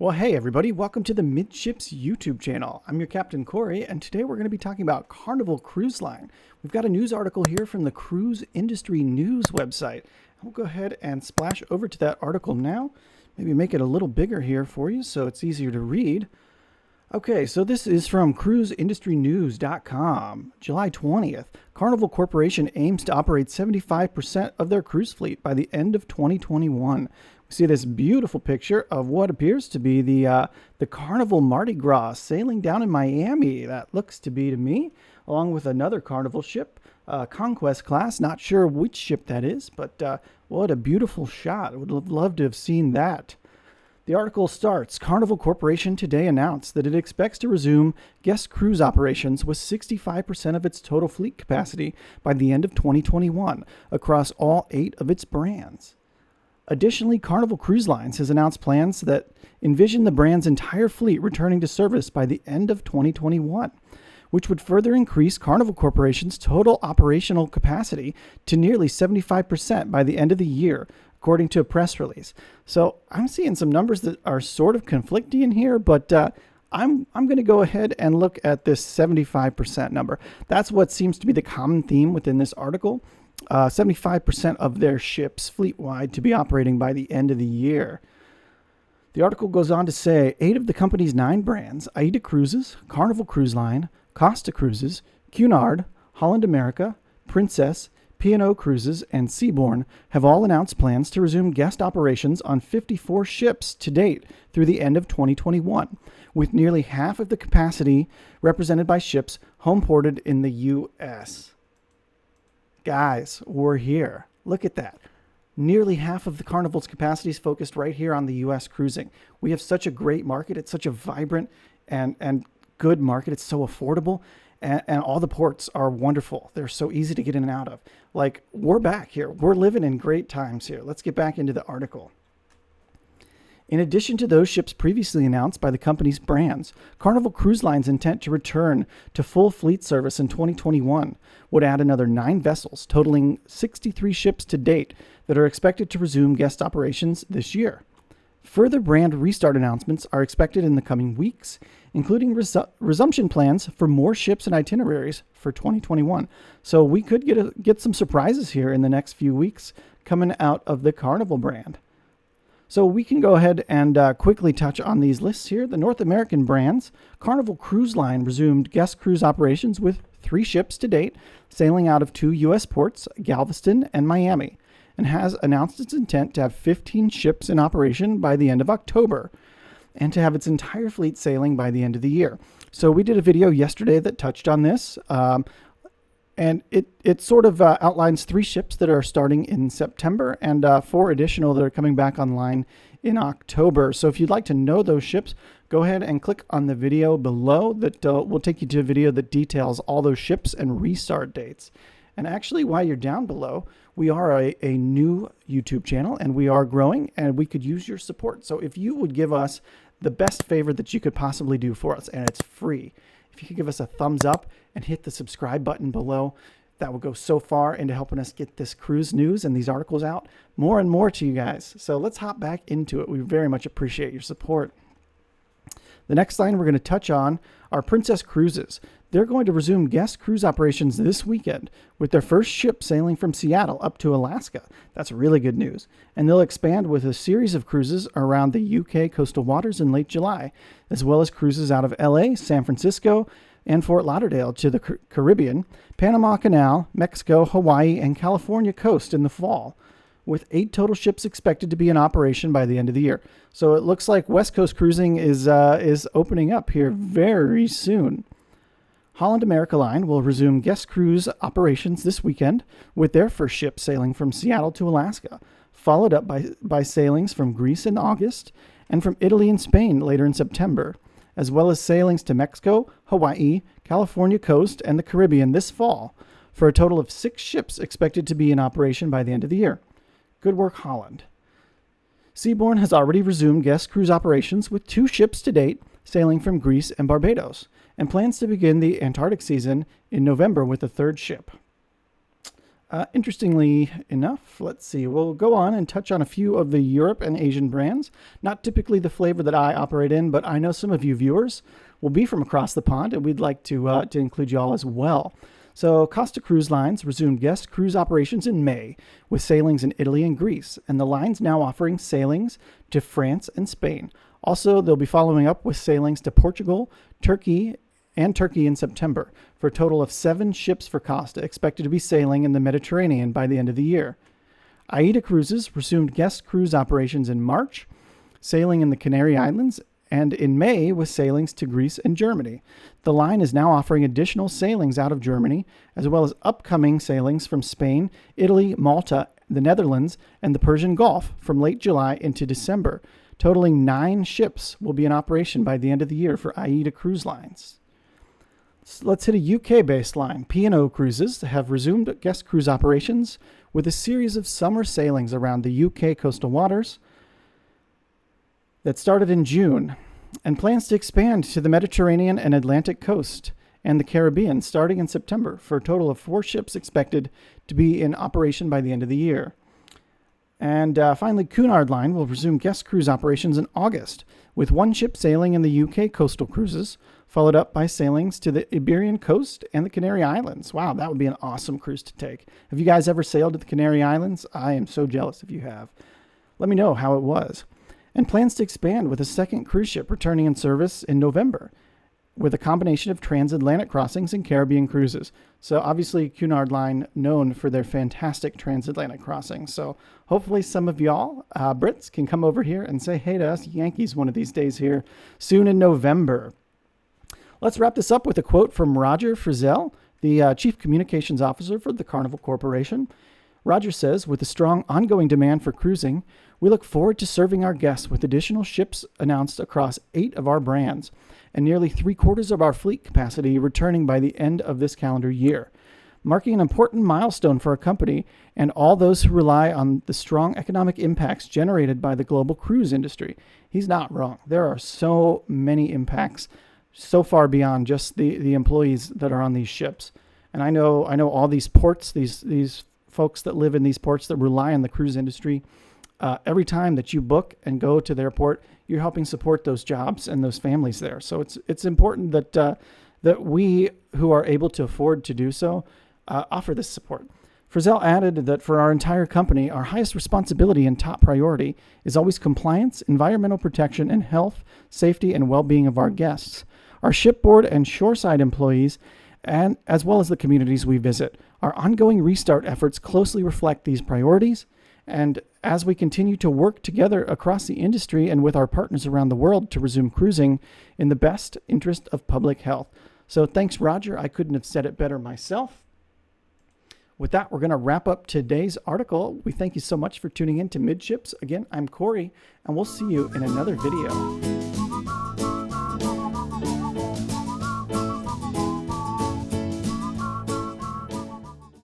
Well, hey everybody, welcome to the Midships YouTube channel. I'm your Captain Corey, and today we're going to be talking about Carnival Cruise Line. We've got a news article here from the Cruise Industry News website. We'll go ahead and splash over to that article now. Maybe make it a little bigger here for you so it's easier to read. Okay, so this is from cruiseindustrynews.com, July 20th. Carnival Corporation aims to operate 75% of their cruise fleet by the end of 2021. We see this beautiful picture of what appears to be the Carnival Mardi Gras sailing down in Miami. That looks to be to me, along with another Carnival ship, Conquest class. Not sure which ship that is, but what a beautiful shot. I would have loved to have seen that. The article starts, Carnival Corporation today announced that it expects to resume guest cruise operations with 65% of its total fleet capacity by the end of 2021 across all 8 of its brands. Additionally, Carnival Cruise Lines has announced plans that envision the brand's entire fleet returning to service by the end of 2021, which would further increase Carnival Corporation's total operational capacity to nearly 75% by the end of the year, according to a press release. So I'm seeing some numbers that are sort of conflicting in here, but I'm going to go ahead and look at this 75% number. That's what seems to be the common theme within this article. 75% of their ships fleet-wide to be operating by the end of the year. The article goes on to say 8 of the company's 9 brands, AIDA Cruises, Carnival Cruise Line, Costa Cruises, Cunard, Holland America, Princess, P&O Cruises, and Seabourn have all announced plans to resume guest operations on 54 ships to date through the end of 2021, with nearly half of the capacity represented by ships homeported in the U.S. Guys, we're here. Look at that. Nearly half of the Carnival's capacity is focused right here on the U.S. cruising. We have such a great market. It's such a vibrant and good market. It's so affordable. And all the ports are wonderful. They're so easy to get in and out of. Like, we're back here. We're living in great times here. Let's get back into the article. In addition to those ships previously announced by the company's brands, Carnival Cruise Line's intent to return to full fleet service in 2021 would add another 9 vessels, totaling 63 ships to date that are expected to resume guest operations this year. Further brand restart announcements are expected in the coming weeks, including resumption plans for more ships and itineraries for 2021. So we could get some surprises here in the next few weeks coming out of the Carnival brand. So we can go ahead and quickly touch on these lists here. The North American brands, Carnival Cruise Line resumed guest cruise operations with 3 ships to date, sailing out of 2 U.S. ports, Galveston and Miami, and has announced its intent to have 15 ships in operation by the end of October, and to have its entire fleet sailing by the end of the year. So we did a video yesterday that touched on this, and it sort of outlines 3 ships that are starting in September and 4 additional that are coming back online in October. So if you'd like to know those ships, go ahead and click on the video below that will take you to a video that details all those ships and restart dates. And actually, while you're down below, we are a new YouTube channel and we are growing and we could use your support. So if you would give us the best favor that you could possibly do for us, and it's free, if you could give us a thumbs up and hit the subscribe button below, that will go so far into helping us get this cruise news and these articles out more and more to you guys. So let's hop back into it. We very much appreciate your support. The next line we're going to touch on are Princess Cruises. They're going to resume guest cruise operations this weekend with their first ship sailing from Seattle up to Alaska. That's really good news. And they'll expand with a series of cruises around the UK coastal waters in late July, as well as cruises out of LA, San Francisco, and Fort Lauderdale to the Caribbean, Panama Canal, Mexico, Hawaii, and California coast in the fall, with 8 total ships expected to be in operation by the end of the year. So it looks like West Coast cruising is opening up here very soon. Holland America Line will resume guest cruise operations this weekend with their first ship sailing from Seattle to Alaska, followed up by sailings from Greece in August and from Italy and Spain later in September, as well as sailings to Mexico, Hawaii, California coast, and the Caribbean this fall, for a total of 6 ships expected to be in operation by the end of the year. Good work, Holland. Seabourn has already resumed guest cruise operations with 2 ships to date sailing from Greece and Barbados, and plans to begin the Antarctic season in November with a 3rd ship. Interestingly enough, let's see, we'll go on and touch on a few of the Europe and Asian brands. Not typically the flavor that I operate in, but I know some of you viewers will be from across the pond, and we'd like to include you all as well. So Costa Cruise Lines resumed guest cruise operations in May with sailings in Italy and Greece, and the line's now offering sailings to France and Spain. Also, they'll be following up with sailings to Portugal, Turkey in September, for a total of 7 ships for Costa expected to be sailing in the Mediterranean by the end of the year. AIDA Cruises resumed guest cruise operations in March, sailing in the Canary Islands, and in May with sailings to Greece and Germany. The line is now offering additional sailings out of Germany, as well as upcoming sailings from Spain, Italy, Malta, the Netherlands, and the Persian Gulf from late July into December. Totaling 9 ships will be in operation by the end of the year for AIDA Cruise Lines. So let's hit a UK-based line. P&O Cruises have resumed guest cruise operations with a series of summer sailings around the UK coastal waters that started in June and plans to expand to the Mediterranean and Atlantic coast and the Caribbean starting in September for a total of 4 ships expected to be in operation by the end of the year. And finally, Cunard Line will resume guest cruise operations in August with 1 ship sailing in the UK coastal cruises, followed up by sailings to the Iberian coast and the Canary Islands. Wow, that would be an awesome cruise to take. Have you guys ever sailed to the Canary Islands? I am so jealous if you have. Let me know how it was. And plans to expand with a second cruise ship returning in service in November with a combination of transatlantic crossings and Caribbean cruises. So obviously Cunard Line known for their fantastic transatlantic crossings. So hopefully some of y'all Brits can come over here and say hey to us Yankees one of these days here soon in November. Let's wrap this up with a quote from Roger Frizzell, the Chief Communications Officer for the Carnival Corporation. Roger says, with a strong ongoing demand for cruising, we look forward to serving our guests with additional ships announced across 8 of our brands and nearly 3/4 of our fleet capacity returning by the end of this calendar year, marking an important milestone for our company and all those who rely on the strong economic impacts generated by the global cruise industry. He's not wrong. There are so many impacts so far beyond just the employees that are on these ships. And I know all these ports, these folks that live in these ports that rely on the cruise industry. Every time that you book and go to their port, you're helping support those jobs and those families there. So it's important that we who are able to afford to do so offer this support. Frizzell added that for our entire company, our highest responsibility and top priority is always compliance, environmental protection, and health, safety, and well-being of our guests, our shipboard and shoreside employees, and as well as the communities we visit. Our ongoing restart efforts closely reflect these priorities, and as we continue to work together across the industry and with our partners around the world to resume cruising in the best interest of public health. So thanks, Roger. I couldn't have said it better myself. With that, we're going to wrap up today's article. We thank you so much for tuning in to Midships. Again, I'm Corey, and we'll see you in another video.